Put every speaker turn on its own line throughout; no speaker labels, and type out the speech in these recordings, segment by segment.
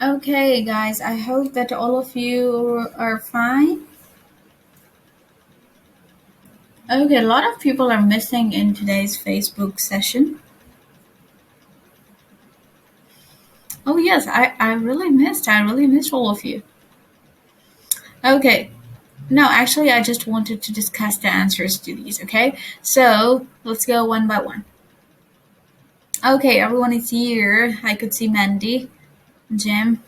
Okay, guys, I hope that all of you are fine. Okay, a lot of people are missing in today's Facebook session. Oh, yes, I really missed all of you. Okay, no, actually, I just wanted to discuss the answers to these, okay? So let's go one by one. Okay, everyone is here. I could see Mandy, Jim.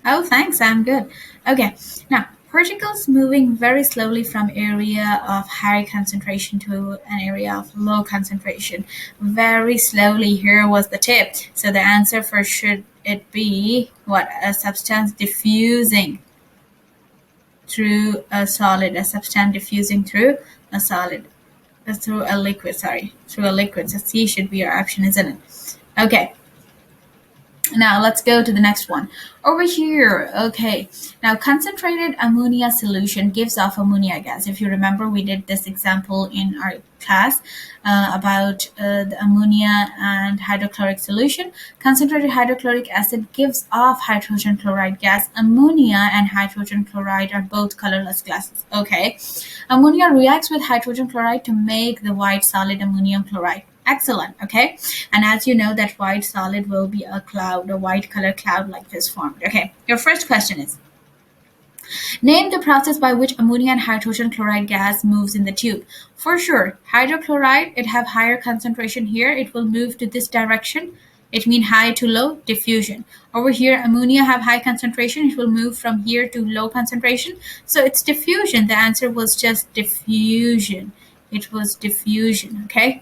Oh, thanks. I'm good. Okay. Now, particles moving very slowly from area of high concentration to an area of low concentration. Very slowly. Here was the tip. So the answer for should it be what? A substance diffusing through a solid. A substance diffusing through a solid. Through a liquid. Sorry. Through a liquid. So C should be our option, isn't it? Okay. Now let's go to the next one. Over here, okay. Now concentrated ammonia solution gives off ammonia gas. If you remember, we did this example in our class about the ammonia and hydrochloric solution. Concentrated hydrochloric acid gives off hydrogen chloride gas. Ammonia and hydrogen chloride are both colorless gases. Okay. Ammonia reacts with hydrogen chloride to make the white solid ammonium chloride. Excellent. Okay. And as you know, that white solid will be a cloud, a white color cloud like this formed. Okay. Your first question is, name the process by which ammonia and hydrogen chloride gas moves in the tube. For sure, hydrochloride, it have higher concentration here. It will move to this direction. It means high to low diffusion. Over here, ammonia have high concentration. It will move from here to low concentration. So it's diffusion. The answer was just diffusion. It was diffusion. Okay.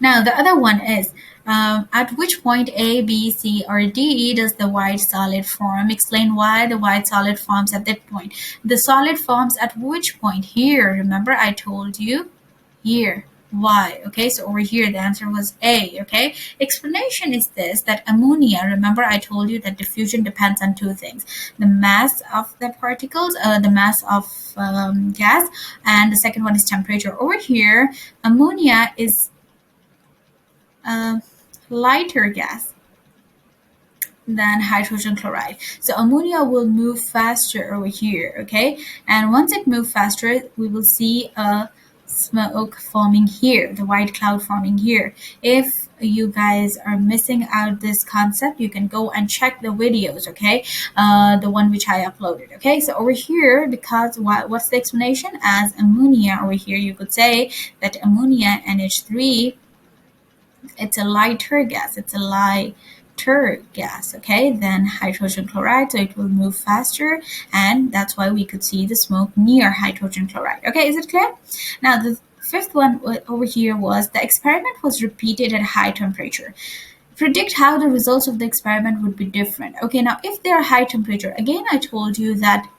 Now, the other one is, at which point A, B, C, or D does the white solid form? Explain why the white solid forms at that point. The solid forms at which point? Here. Remember, I told you here. Why? Okay, so over here the answer was A. Okay, explanation is this, that ammonia, remember I told you that diffusion depends on two things: the mass of the particles, the mass of gas, and the second one is temperature. Over here, ammonia is a lighter gas than hydrogen chloride. So ammonia will move faster over here, okay? And once it moves faster, we will see a smoke forming here, the white cloud forming here. If you guys are missing out this concept, you can go and check the videos, okay? The one which I uploaded, okay? So over here, because what's the explanation? As ammonia over here, you could say that ammonia NH3, it's a lighter gas. It's a lighter gas, okay, than hydrogen chloride. So it will move faster, and that's why we could see the smoke near hydrogen chloride. Okay, is it clear? Now the fifth one over here was, the experiment was repeated at high temperature. Predict how the results of the experiment would be different. Okay, now if they are high temperature, again I told you that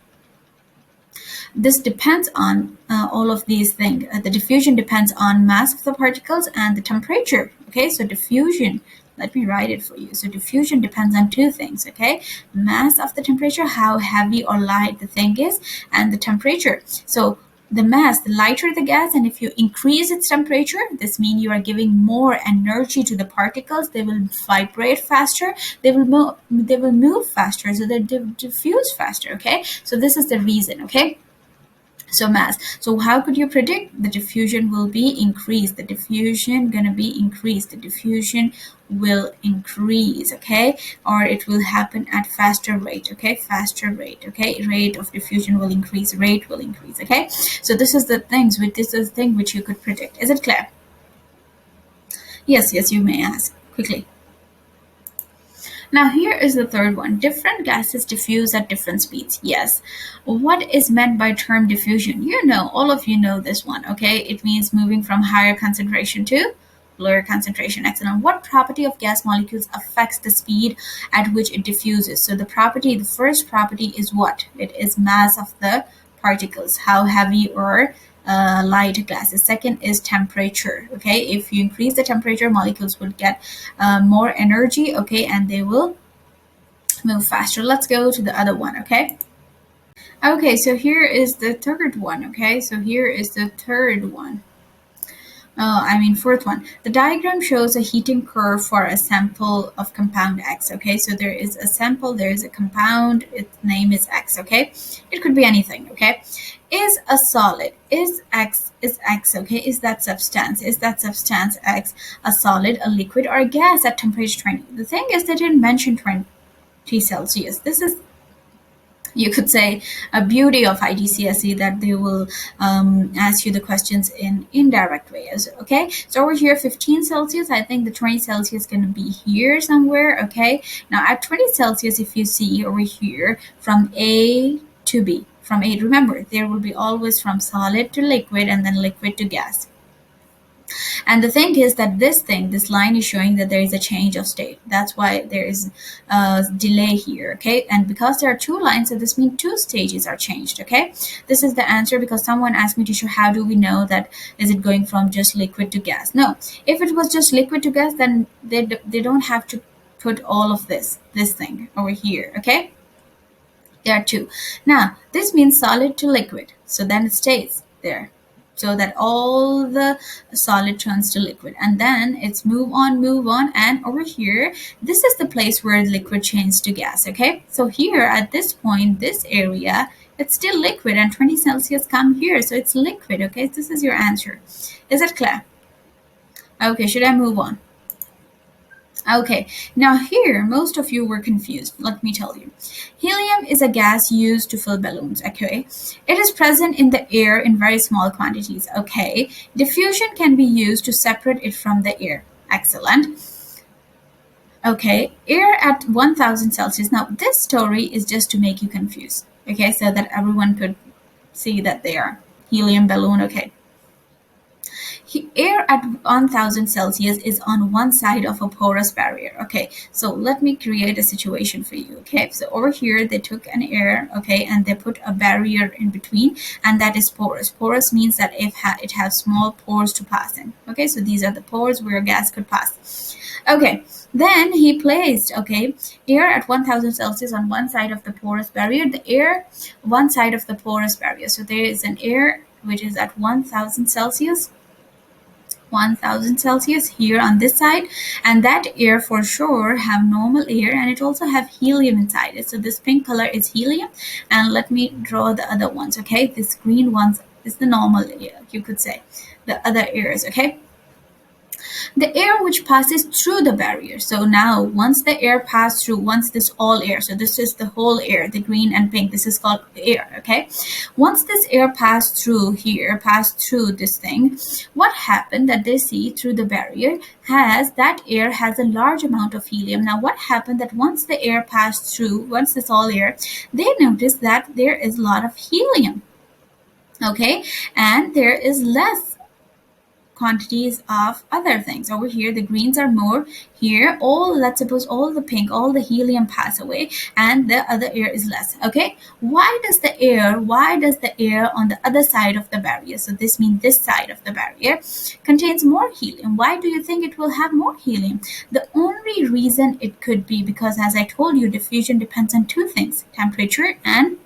this depends on all of these things. The diffusion depends on mass of the particles and the temperature. Okay, so diffusion, let me write it for you. So diffusion depends on two things, okay? Mass of the temperature, how heavy or light the thing is, and the temperature. So the mass, the lighter the gas, and if you increase its temperature, this means you are giving more energy to the particles. They will vibrate faster. They will move faster, so they diffuse faster, okay? So this is the reason, okay? So mass. So how could you predict? The diffusion will be increased. The diffusion gonna be increased. The diffusion will increase, okay? Or it will happen at faster rate, okay? Faster rate, okay? Rate of diffusion will increase. Rate will increase, okay? So this is the thing which you could predict. Is it clear? Yes, you may ask quickly. Now here is the third one. Different gases diffuse at different speeds. Yes. What is meant by term diffusion? You know, all of you know this one, okay? It means moving from higher concentration to lower concentration. Excellent. What property of gas molecules affects the speed at which it diffuses? So the first property is what? It is mass of the particles, how heavy or light gas. The second is temperature. Okay, if you increase the temperature, molecules will get more energy, okay, and they will move faster. Let's go to the other one, okay? Okay, so here is the third one, okay? So here is the third one. Fourth one. The diagram shows a heating curve for a sample of compound X. Okay, so there is a sample, there is a compound, its name is X. Okay, it could be anything. Okay, is a solid, is X. Okay, is that substance X a solid, a liquid, or a gas at temperature 20? The thing is, they didn't mention 20 Celsius. This is, you could say, a beauty of IGCSE, that they will ask you the questions in indirect ways. Okay, so over here 15 Celsius, I think the 20 Celsius is going to be here somewhere. Okay, now at 20 Celsius, if you see over here from A to B, from A, remember there will be always from solid to liquid and then liquid to gas. And the thing is that this line is showing that there is a change of state. That's why there is a delay here, okay? And because there are two lines, so this means two stages are changed, okay? This is the answer, because someone asked me to show how do we know that is it going from just liquid to gas. No, if it was just liquid to gas, then they don't have to put all of this thing over here, okay? There are two. Now, this means solid to liquid, so then it stays there, so that all the solid turns to liquid, and then it's move on, and over here this is the place where liquid changes to gas. Okay, so here at this point, this area, it's still liquid, and 20 Celsius come here, so it's liquid. Okay, this is your answer. Is that clear? Okay, should I move on? Okay, now here most of you were confused. Let me tell you. Helium is a gas used to fill balloons. Okay, it is present in the air in very small quantities. Okay, diffusion can be used to separate it from the air. Excellent. Okay, air at 1000 Celsius. Now this story is just to make you confused. Okay, so that everyone could see that they are helium balloon. Okay. Air at 1000 Celsius is on one side of a porous barrier. Okay, so let me create a situation for you. Okay, so over here they took an air, okay, and they put a barrier in between, and that is porous. Porous means that it has small pores to pass in. Okay, so these are the pores where gas could pass. Okay, then he placed, okay, air at 1000 Celsius on one side of the porous barrier, the air one side of the porous barrier. So there is an air which is at 1000 Celsius, 1000 Celsius here on this side, and that air for sure have normal air, and it also have helium inside it. So this pink color is helium, and let me draw the other ones. Okay, this green ones is the normal air, you could say, the other airs. Okay, the air which passes through the barrier. So now once the air passed through, once this all air, so this is the whole air, the green and pink, this is called air. Okay, once this air passed through here, passed through this thing, what happened that they see through the barrier has that air has a large amount of helium. Now what happened that once the air passed through, once this all air, they noticed that there is a lot of helium. Okay, and there is less quantities of other things. Over here the greens are more, here all, let's suppose all the pink, all the helium pass away, and the other air is less. Okay, why does the air on the other side of the barrier, so this means this side of the barrier, contains more helium? Why do you think it will have more helium? The only reason it could be because, as I told you, diffusion depends on two things: temperature and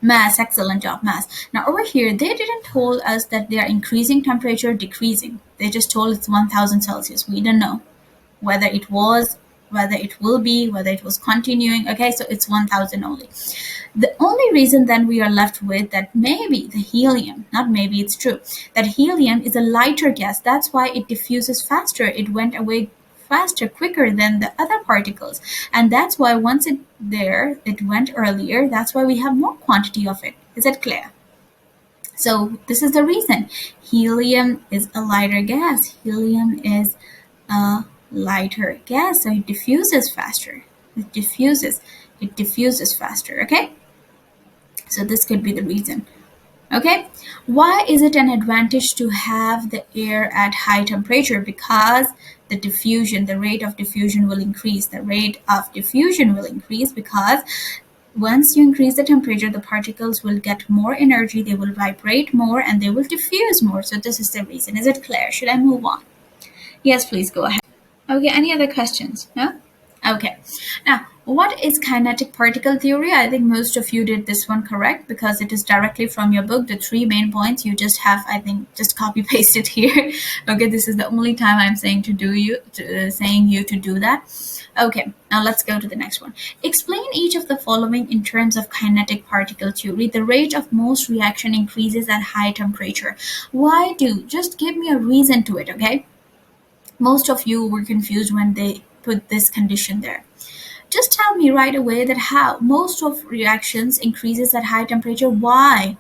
mass. Excellent job, mass. Now over here they didn't told us that they are increasing temperature, decreasing. They just told it's 1000 Celsius. We don't know whether it was, whether it will be, whether it was continuing. Okay, so it's 1000 only. The only reason then we are left with that maybe the helium, not maybe, it's true, that helium is a lighter gas. That's why it diffuses faster. It went away faster, quicker than the other particles, and that's why once it went earlier. That's why we have more quantity of it. Is that clear? So this is the reason helium is a lighter gas. Helium is a lighter gas, so it diffuses faster. It diffuses faster. Okay, so this could be the reason. Okay, why is it an advantage to have the air at high temperature? Because the diffusion, the rate of diffusion will increase. The rate of diffusion will increase because once you increase the temperature, the particles will get more energy, they will vibrate more, and they will diffuse more. So this is the reason. Is it clear? Should I move on? Yes, please go ahead. Okay, any other questions? No? Okay. Now, What is kinetic particle theory? I think most of you did this one correct because it is directly from your book. The three main points you just have, I think, just copy pasted here. Okay, this is the only time I'm saying you to do that. Okay, now let's go to the next one. Explain each of the following in terms of kinetic particle theory. The rate of most reaction increases at high temperature. Why do? Just give me a reason to it, okay? Most of you were confused when they put this condition there. Just tell me right away that how most of reactions increases at high temperature. Why?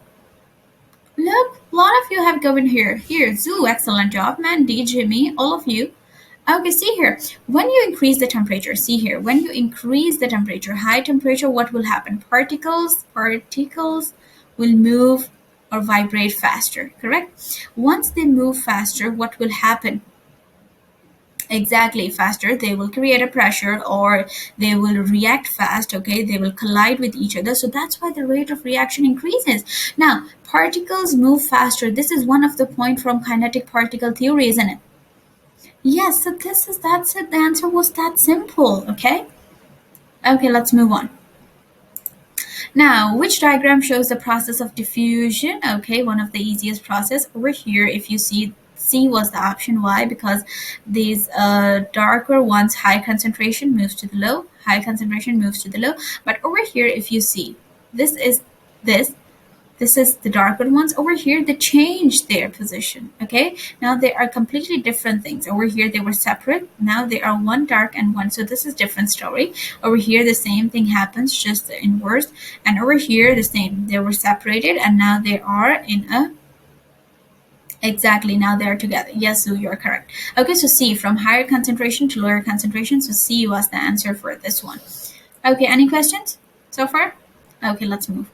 Look, a lot of you have given here. Here, Zoo, excellent job, man. D, Jimmy, all of you. Okay, see here. When you increase the temperature, see here. When you increase the temperature, high temperature, what will happen? Particles will move or vibrate faster, correct? Once they move faster, what will happen? Exactly, faster they will create a pressure or they will react fast. Okay, they will collide with each other, so that's why the rate of reaction increases. Now particles move faster. This is one of the point from kinetic particle theory, isn't it? Yes, so that's it. The answer was that simple. Okay, let's move on. Now, which diagram shows the process of diffusion? Okay, one of the easiest process. Over here, if you see, C was the option. Why? Because these darker ones, high concentration moves to the low, high concentration moves to the low. But over here, if you see, this is this, this is the darker ones. Over here they change their position. Okay, now they are completely different things. Over here they were separate, now they are one dark and one, so this is different story. Over here the same thing happens, just the inverse. And over here the same, they were separated and now they are in a, exactly, now they are together. Yes, so you're correct. Okay, so C, from higher concentration to lower concentration, so C was the answer for this one. Okay, any questions so far? Okay, let's move.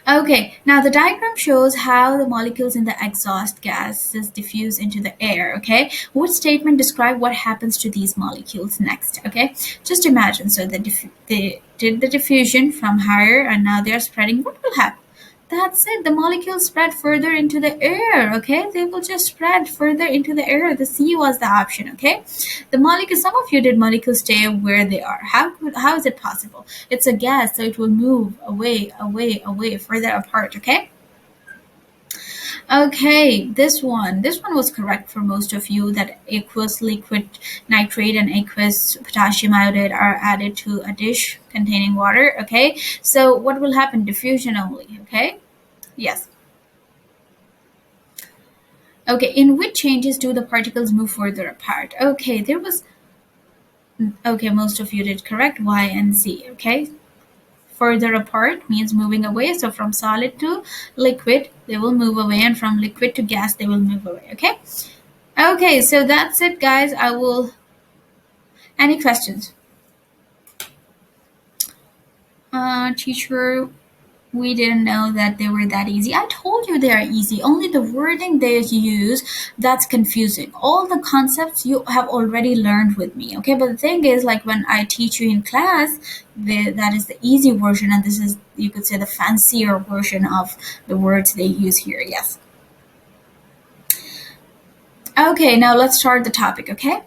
Okay, now the diagram shows how the molecules in the exhaust gases diffuse into the air. Okay, which statement describe what happens to these molecules next? Okay, just imagine. So they did the diffusion from higher and now they are spreading. What will happen? That's it. The molecules spread further into the air. Okay, they will just spread further into the air. The C was the option. Okay, the molecule. Some of you did molecules stay where they are. How is it possible? It's a gas, so it will move away, further apart. Okay. Okay, this one was correct for most of you, that aqueous liquid nitrate and aqueous potassium iodide are added to a dish containing water. Okay, so what will happen? Diffusion only. Okay, yes. Okay, in which changes do the particles move further apart? Okay, there was, okay, most of you did correct, Y and Z. Okay, further apart means moving away. So from solid to liquid, they will move away, and from liquid to gas, they will move away. Okay. Okay, so that's it, guys. I will. Any questions? Teacher, we didn't know that they were that easy. I told you they are easy. Only the wording they use that's confusing. All the concepts you have already learned with me. Okay, but the thing is, like when I teach you in class, that is the easy version, and this is, you could say, the fancier version of the words they use here. Yes. Okay, now let's start the topic. Okay.